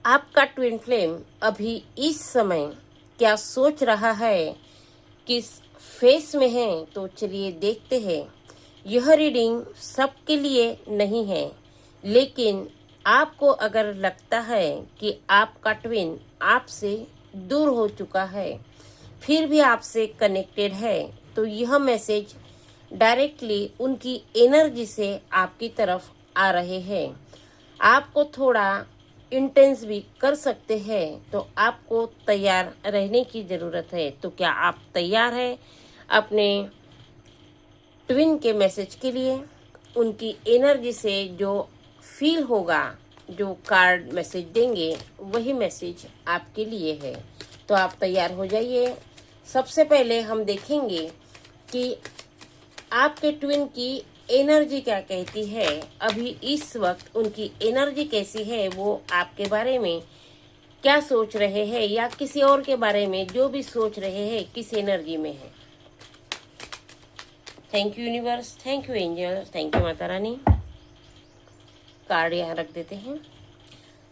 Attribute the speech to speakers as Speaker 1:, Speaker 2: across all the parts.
Speaker 1: आपका twin flame अभी इस समय क्या सोच रहा है, किस फेस में है, तो चलिए देखते हैं। यह रीडिंग सबके लिए नहीं है, लेकिन आपको अगर लगता है कि आपका ट्विन आपसे दूर हो चुका है फिर भी आपसे कनेक्टेड है, तो यह मैसेज डायरेक्टली उनकी एनर्जी से आपकी तरफ आ रहे हैं। आपको थोड़ा इंटेंस भी कर सकते हैं, तो आपको तैयार रहने की ज़रूरत है। तो क्या आप तैयार हैं अपने ट्विन के मैसेज के लिए? उनकी एनर्जी से जो फील होगा, जो कार्ड मैसेज देंगे, वही मैसेज आपके लिए है। तो आप तैयार हो जाइए। सबसे पहले हम देखेंगे कि आपके ट्विन की एनर्जी क्या कहती है। अभी इस वक्त उनकी एनर्जी कैसी है, वो आपके बारे में क्या सोच रहे हैं या किसी और के बारे में जो भी सोच रहे हैं, किस एनर्जी में है। Thank you universe, thank you angel, thank you Mata Rani. Card यहाँ रख देते हैं।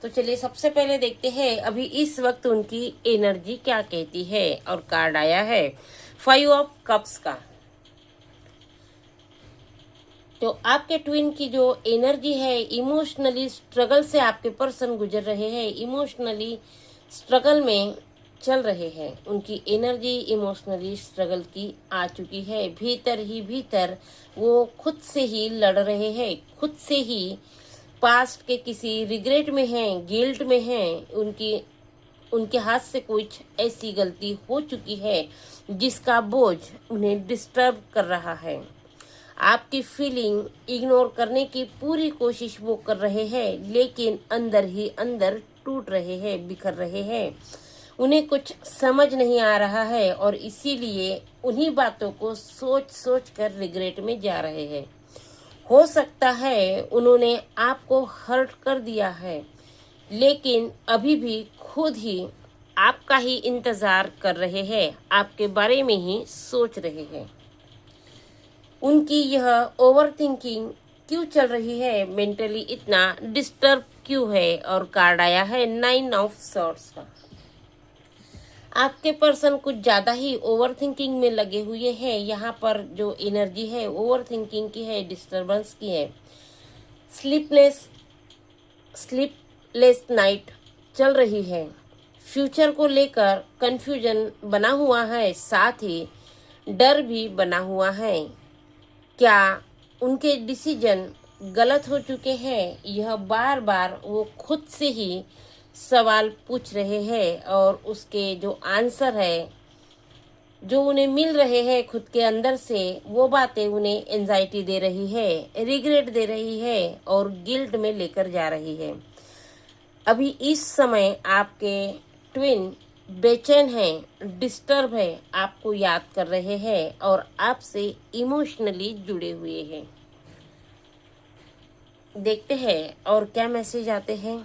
Speaker 1: तो चलिए सबसे पहले देखते हैं अभी इस वक्त उनकी एनर्जी क्या कहती है। और कार्ड आया है 5 ऑफ कप्स का। तो आपके ट्विन की जो एनर्जी है, इमोशनली स्ट्रगल से आपके पर्सन गुजर रहे हैं, इमोशनली स्ट्रगल में चल रहे हैं। उनकी एनर्जी इमोशनली स्ट्रगल की आ चुकी है। भीतर ही भीतर वो खुद से ही लड़ रहे हैं, खुद से ही पास्ट के किसी रिग्रेट में हैं, गिल्ट में हैं। उनके हाथ से कुछ ऐसी गलती हो चुकी है जिसका बोझ उन्हें डिस्टर्ब कर रहा है। आपकी फीलिंग इग्नोर करने की पूरी कोशिश वो कर रहे हैं, लेकिन अंदर ही अंदर टूट रहे हैं, बिखर रहे हैं। उन्हें कुछ समझ नहीं आ रहा है और इसीलिए उन्हीं बातों को सोच सोच कर रिग्रेट में जा रहे हैं। हो सकता है उन्होंने आपको हर्ट कर दिया है, लेकिन अभी भी खुद ही आपका ही इंतजार कर रहे हैं, आपके बारे में ही सोच रहे हैं। उनकी यह ओवर थिंकिंग क्यों चल रही है, मेंटली इतना डिस्टर्ब क्यों है। और कार्ड आया है 9 ऑफ सॉर्ड्स का। आपके पर्सन कुछ ज़्यादा ही ओवर थिंकिंग में लगे हुए हैं। यहाँ पर जो एनर्जी है ओवर थिंकिंग की है, डिस्टर्बेंस की है। स्लीपलेस नाइट चल रही है। फ्यूचर को लेकर कंफ्यूजन बना हुआ है, साथ ही डर भी बना हुआ है। क्या उनके डिसीजन गलत हो चुके हैं, यह बार बार वो खुद से ही सवाल पूछ रहे हैं और उसके जो आंसर है, जो उन्हें मिल रहे हैं खुद के अंदर से, वो बातें उन्हें एंजाइटी दे रही है, रिग्रेट दे रही है और गिल्ट में लेकर जा रही है। अभी इस समय आपके ट्विन बेचैन है, डिस्टर्ब है, आपको याद कर रहे हैं और आपसे इमोशनली जुड़े हुए हैं। देखते हैं और क्या मैसेज आते हैं।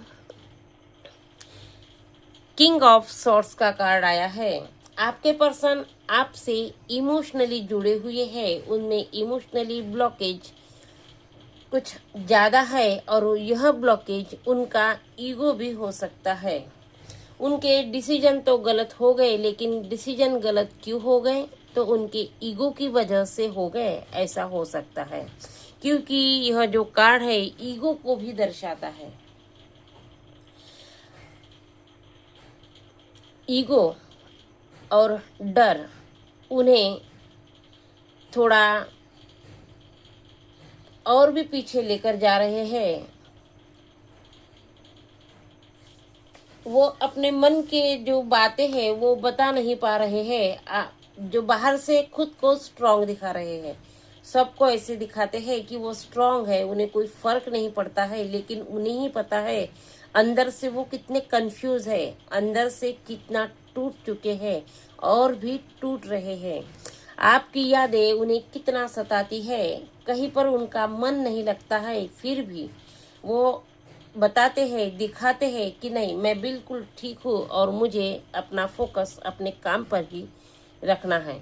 Speaker 1: किंग ऑफ सॉर्ड्स का कार्ड आया है। आपके पर्सन आपसे इमोशनली जुड़े हुए हैं, उनमें इमोशनली ब्लॉकेज कुछ ज़्यादा है और यह ब्लॉकेज उनका ईगो भी हो सकता है। उनके डिसीजन तो गलत हो गए, लेकिन डिसीजन गलत क्यों हो गए, तो उनके ईगो की वजह से हो गए, ऐसा हो सकता है। क्योंकि यह जो कार्ड है ईगो को भी दर्शाता है। ईगो और डर उन्हें थोड़ा और भी पीछे लेकर जा रहे हैं। वो अपने मन के जो बातें हैं वो बता नहीं पा रहे हैं। जो बाहर से खुद को स्ट्रांग दिखा रहे हैं, सबको ऐसे दिखाते हैं कि वो स्ट्रांग है, उन्हें कोई फर्क नहीं पड़ता है, लेकिन उन्हें ही पता है अंदर से वो कितने कंफ्यूज है, अंदर से कितना टूट चुके हैं और भी टूट रहे हैं। आपकी यादें उन्हें कितना सताती है, कहीं पर उनका मन नहीं लगता है, फिर भी वो बताते हैं, दिखाते हैं कि नहीं, मैं बिल्कुल ठीक हूँ और मुझे अपना फोकस अपने काम पर ही रखना है।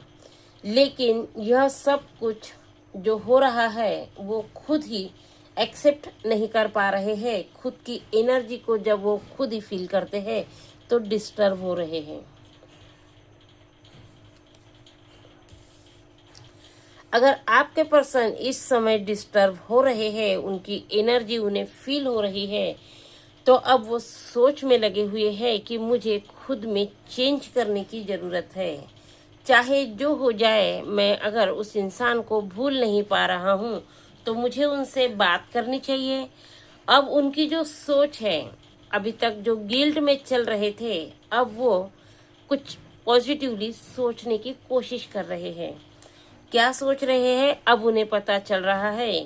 Speaker 1: लेकिन यह सब कुछ जो हो रहा है वो खुद ही एक्सेप्ट नहीं कर पा रहे हैं खुद की एनर्जी को। जब वो खुद ही फील करते हैं तो डिस्टर्ब हो रहे हैं। अगर आपके पर्सन इस समय डिस्टर्ब हो रहे हैं, उनकी एनर्जी उन्हें फील हो रही है, तो अब वो सोच में लगे हुए हैं कि मुझे खुद में चेंज करने की ज़रूरत है। चाहे जो हो जाए, मैं अगर उस इंसान को भूल नहीं पा रहा हूँ तो मुझे उनसे बात करनी चाहिए। अब उनकी जो सोच है, अभी तक जो गिल्ट में चल रहे थे, अब वो कुछ पॉजिटिवली सोचने की कोशिश कर रहे हैं। क्या सोच रहे हैं? अब उन्हें पता चल रहा है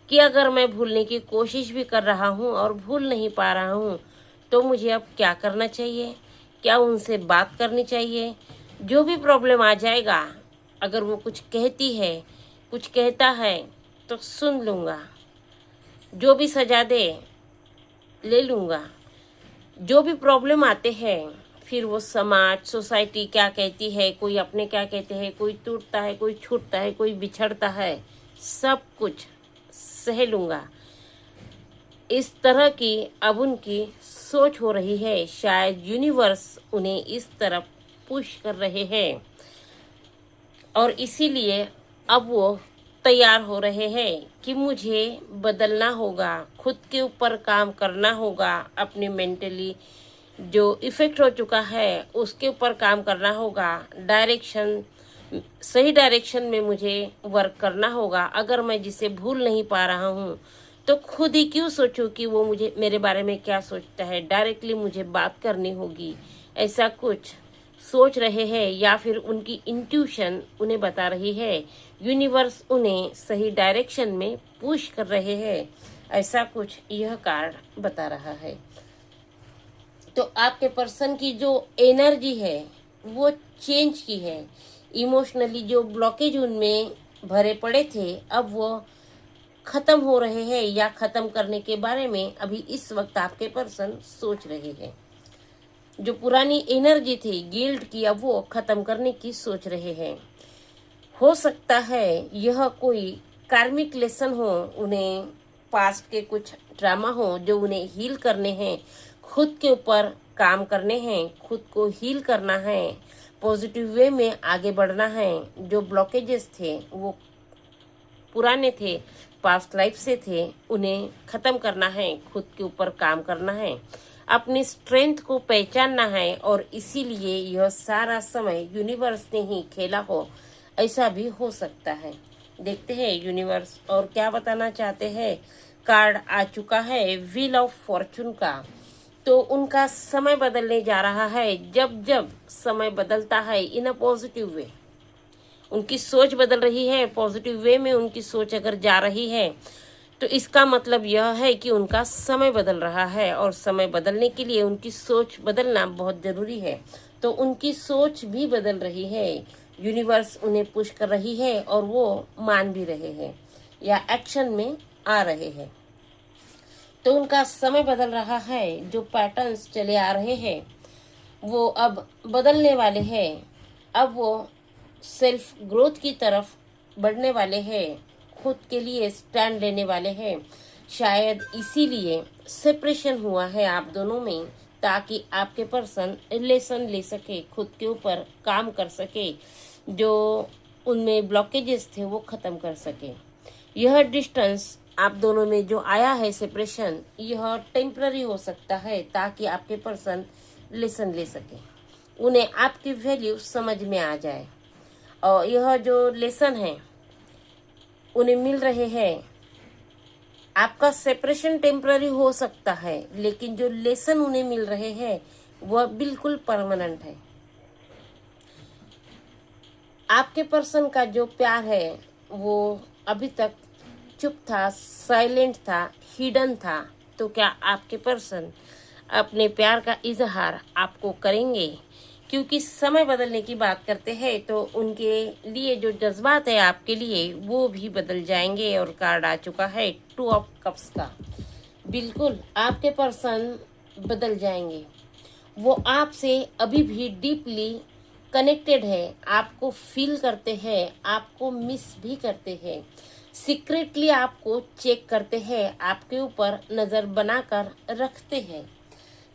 Speaker 1: कि अगर मैं भूलने की कोशिश भी कर रहा हूँ और भूल नहीं पा रहा हूँ तो मुझे अब क्या करना चाहिए? क्या उनसे बात करनी चाहिए? जो भी प्रॉब्लम आ जाएगा, अगर वो कुछ कहती है, कुछ कहता है तो सुन लूँगा। जो भी सजा दे ले लूँगा। जो भी प्रॉब्लम आते हैं, फिर वो समाज, सोसाइटी क्या कहती है, कोई अपने क्या कहते हैं, कोई टूटता है, कोई छूटता है, कोई बिछड़ता है, सब कुछ सह लूँगा। इस तरह की अब उनकी सोच हो रही है। शायद यूनिवर्स उन्हें इस तरफ पुश कर रहे हैं और इसीलिए अब वो तैयार हो रहे हैं कि मुझे बदलना होगा, खुद के ऊपर काम करना होगा, अपनी मेंटली जो इफेक्ट हो चुका है उसके ऊपर काम करना होगा। सही डायरेक्शन में मुझे वर्क करना होगा। अगर मैं जिसे भूल नहीं पा रहा हूँ तो खुद ही क्यों सोचूं कि वो मुझे मेरे बारे में क्या सोचता है। डायरेक्टली मुझे बात करनी होगी, ऐसा कुछ सोच रहे हैं। या फिर उनकी इंट्यूशन उन्हें बता रही है, यूनिवर्स उन्हें सही डायरेक्शन में पुश कर रहे हैं, ऐसा कुछ यह कार्ड बता रहा है। तो आपके पर्सन की जो एनर्जी है वो चेंज की है। इमोशनली जो ब्लॉकेज उनमें भरे पड़े थे, अब वो खत्म हो रहे हैं या खत्म करने के बारे में अभी इस वक्त आपके पर्सन सोच रहे हैं। जो पुरानी एनर्जी थी गिल्ट की, अब वो खत्म करने की सोच रहे हैं। हो सकता है यह कोई कार्मिक लेसन हो, उन्हें पास्ट के कुछ ड्रामा हो जो उन्हें हील करने हैं, खुद के ऊपर काम करने हैं, खुद को हील करना है, पॉजिटिव वे में आगे बढ़ना है। जो ब्लॉकेजेस थे वो पुराने थे, पास्ट लाइफ से थे, उन्हें खत्म करना है, खुद के ऊपर काम करना है, अपनी स्ट्रेंथ को पहचानना है। और इसीलिए यह सारा समय यूनिवर्स ने ही खेला हो, ऐसा भी हो सकता है। देखते हैं यूनिवर्स और क्या बताना चाहते हैं। कार्ड आ चुका है व्हील ऑफ फॉर्चून का। तो उनका समय बदलने जा रहा है। जब जब समय बदलता है इन अ पॉजिटिव वे, उनकी सोच बदल रही है, पॉजिटिव वे में उनकी सोच अगर जा रही है तो इसका मतलब यह है कि उनका समय बदल रहा है। और समय बदलने के लिए उनकी सोच बदलना बहुत जरूरी है। तो उनकी सोच भी बदल रही है, यूनिवर्स उन्हें पुश कर रही है और वो मान भी रहे हैं या एक्शन में आ रहे हैं। तो उनका समय बदल रहा है। जो पैटर्न्स चले आ रहे हैं वो अब बदलने वाले हैं। अब वो सेल्फ ग्रोथ की तरफ बढ़ने वाले हैं, खुद के लिए स्टैंड लेने वाले हैं। शायद इसीलिए सेपरेशन हुआ है आप दोनों में, ताकि आपके पर्सन रिलेशन ले सके, खुद के ऊपर काम कर सके, जो उनमें ब्लॉकेजेस थे वो खत्म कर सके। यह डिस्टेंस आप दोनों में जो आया है सेपरेशन, यह टेम्पररी हो सकता है ताकि आपके पर्सन लेसन ले सके, उन्हें आपकी वैल्यू समझ में आ जाए। और यह जो लेसन है उन्हें मिल रहे हैं। आपका सेपरेशन टेम्पररी हो सकता है, लेकिन जो लेसन उन्हें मिल रहे हैं वह बिल्कुल परमानेंट है। आपके पर्सन का जो प्यार है वो अभी तक चुप था, साइलेंट था, हिडन था। तो क्या आपके पर्सन अपने प्यार का इजहार आपको करेंगे? क्योंकि समय बदलने की बात करते हैं तो उनके लिए जो जज्बात है आपके लिए वो भी बदल जाएंगे। और कार्ड आ चुका है 2 ऑफ कप्स का। बिल्कुल आपके पर्सन बदल जाएंगे। वो आपसे अभी भी डीपली कनेक्टेड है, आपको फील करते हैं, आपको मिस भी करते हैं। सीक्रेटली आपको चेक करते हैं, आपके ऊपर नज़र बनाकर रखते हैं,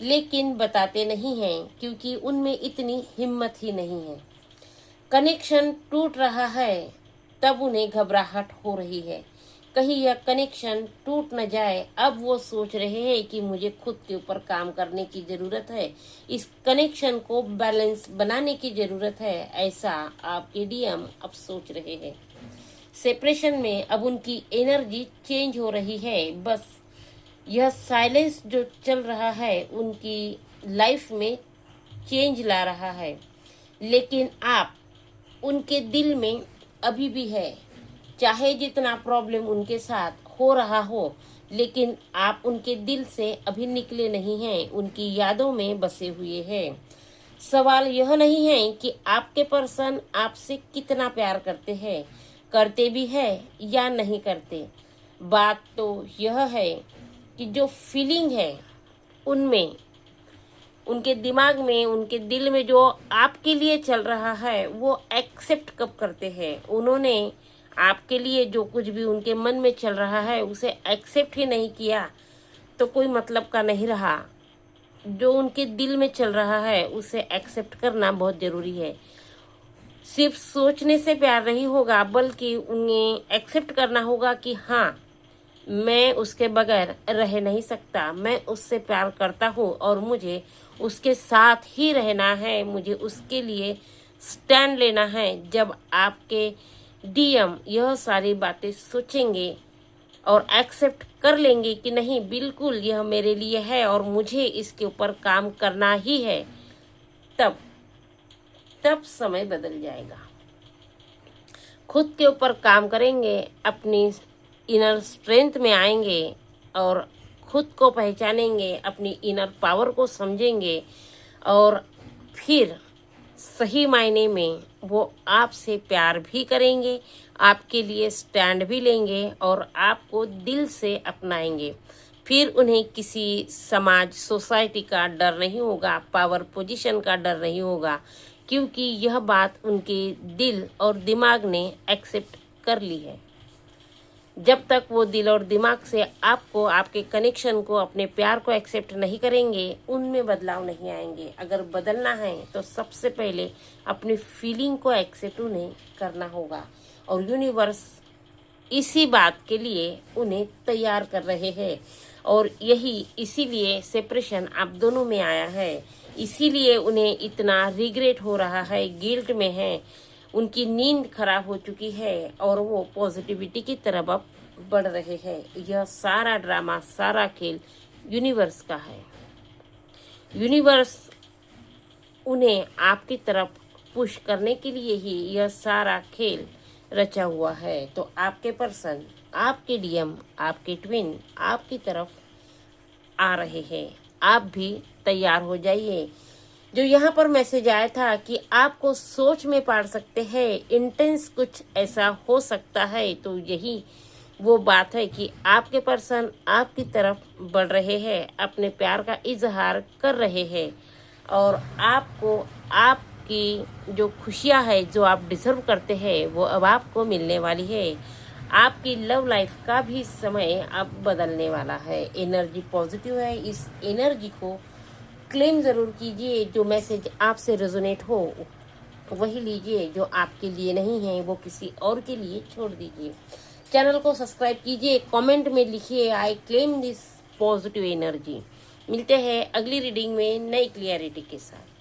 Speaker 1: लेकिन बताते नहीं हैं क्योंकि उनमें इतनी हिम्मत ही नहीं है। कनेक्शन टूट रहा है तब उन्हें घबराहट हो रही है, कहीं यह कनेक्शन टूट न जाए। अब वो सोच रहे हैं कि मुझे खुद के ऊपर काम करने की जरूरत है, इस कनेक्शन को बैलेंस बनाने की जरूरत है, ऐसा आपके डीएम अब सोच रहे हैं। सेपरेशन में अब उनकी एनर्जी चेंज हो रही है। बस यह साइलेंस जो चल रहा है उनकी लाइफ में चेंज ला रहा है, लेकिन आप उनके दिल में अभी भी है। चाहे जितना प्रॉब्लम उनके साथ हो रहा हो, लेकिन आप उनके दिल से अभी निकले नहीं हैं, उनकी यादों में बसे हुए हैं। सवाल यह नहीं है कि आपके पर्सन आपसे कितना प्यार करते हैं, करते भी है या नहीं करते। बात तो यह है कि जो फीलिंग है उनमें, उनके दिमाग में, उनके दिल में जो आपके लिए चल रहा है वो एक्सेप्ट कब करते हैं। उन्होंने आपके लिए जो कुछ भी उनके मन में चल रहा है उसे एक्सेप्ट ही नहीं किया तो कोई मतलब का नहीं रहा। जो उनके दिल में चल रहा है उसे एक्सेप्ट करना बहुत ज़रूरी है। सिर्फ सोचने से प्यार नहीं होगा, बल्कि उन्हें एक्सेप्ट करना होगा कि हाँ, मैं उसके बगैर रह नहीं सकता, मैं उससे प्यार करता हूँ और मुझे उसके साथ ही रहना है, मुझे उसके लिए स्टैंड लेना है। जब आपके डीएम यह सारी बातें सोचेंगे और एक्सेप्ट कर लेंगे कि नहीं, बिल्कुल यह मेरे लिए है और मुझे इसके ऊपर काम करना ही है, तब समय बदल जाएगा। खुद के ऊपर काम करेंगे, अपनी इनर स्ट्रेंथ में आएंगे और खुद को पहचानेंगे, अपनी इनर पावर को समझेंगे और फिर सही मायने में वो आपसे प्यार भी करेंगे, आपके लिए स्टैंड भी लेंगे और आपको दिल से अपनाएंगे। फिर उन्हें किसी समाज, सोसाइटी का डर नहीं होगा, पावर पोजीशन का डर नहीं होगा, क्योंकि यह बात उनके दिल और दिमाग ने एक्सेप्ट कर ली है। जब तक वो दिल और दिमाग से आपको, आपके कनेक्शन को, अपने प्यार को एक्सेप्ट नहीं करेंगे, उनमें बदलाव नहीं आएंगे। अगर बदलना है तो सबसे पहले अपनी फीलिंग को एक्सेप्ट उन्हें करना होगा और यूनिवर्स इसी बात के लिए उन्हें तैयार कर रहे हैं। और यही इसीलिए सेपरेशन आप दोनों में आया है, इसीलिए उन्हें इतना रिग्रेट हो रहा है, गिल्ट में है, उनकी नींद खराब हो चुकी है और वो पॉजिटिविटी की तरफ अब बढ़ रहे हैं। यह सारा ड्रामा, सारा खेल यूनिवर्स का है। यूनिवर्स उन्हें आपकी तरफ पुश करने के लिए ही यह सारा खेल रचा हुआ है। तो आपके पर्सन, आपके डीएम, आपके ट्विन आपकी तरफ आ रहे हैं। आप भी तैयार हो जाइए। जो यहाँ पर मैसेज आया था कि आपको सोच में पाड़ सकते हैं, इंटेंस कुछ ऐसा हो सकता है, तो यही वो बात है कि आपके पर्सन आपकी तरफ बढ़ रहे हैं, अपने प्यार का इजहार कर रहे हैं और आपको, आपकी जो खुशियाँ है, जो आप डिजर्व करते हैं, वो अब आपको मिलने वाली है। आपकी लव लाइफ का भी समय अब बदलने वाला है। एनर्जी पॉजिटिव है, इस एनर्जी को क्लेम ज़रूर कीजिए। जो मैसेज आपसे रेजोनेट हो वही लीजिए, जो आपके लिए नहीं है वो किसी और के लिए छोड़ दीजिए। चैनल को सब्सक्राइब कीजिए, कमेंट में लिखिए I claim this positive energy. मिलते हैं अगली रीडिंग में नई क्लियरिटी के साथ।